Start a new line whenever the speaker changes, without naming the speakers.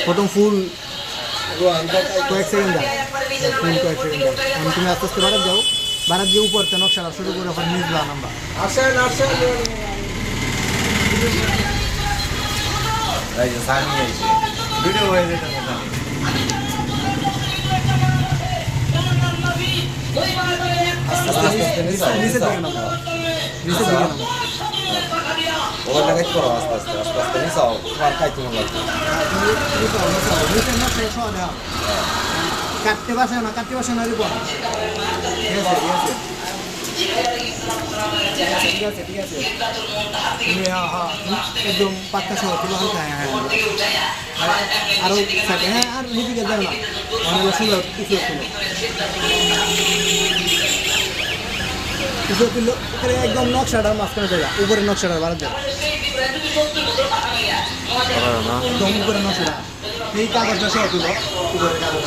প্রথম ফুল কয়েক সেকেন্ড যায়, ফুল কয়েক সেকেন্ড যায়। এখন তুমি আস্তে আস্তে বারাত দিয়ে উপরতে নকশাটা শুরু করে ওখানে নিজ দিলাম আমরা।
ভিডিও হয়ে যেতে
নিচের দিকে নামো, নিচের দিকে নামো।
ওর লাগাই করো আস্তে আস্তে আস্তে আস্তে নিসাও তোমার খাইতে মন লাগবে।
নিচের নকশায় সহ দেওয়া কাটতে বাসে না, কাটতে বাসে না রিপন। ঠিক আছে ঠিক আছে তুমি একদম পাক্কা সহ তুলো হালকা। হ্যাঁ আরও থাকে। হ্যাঁ আর নিদিকে যাও না, অনেক সুন্দর কিছু তুলো কিছু তুলো একদম নকশাটার মাঝখানে জায়গা, উপরে নকশাটার বাড়া যায় একদম উপরে নকশাটা এই কাগজটা সহ তুলো উপরে কাগজ।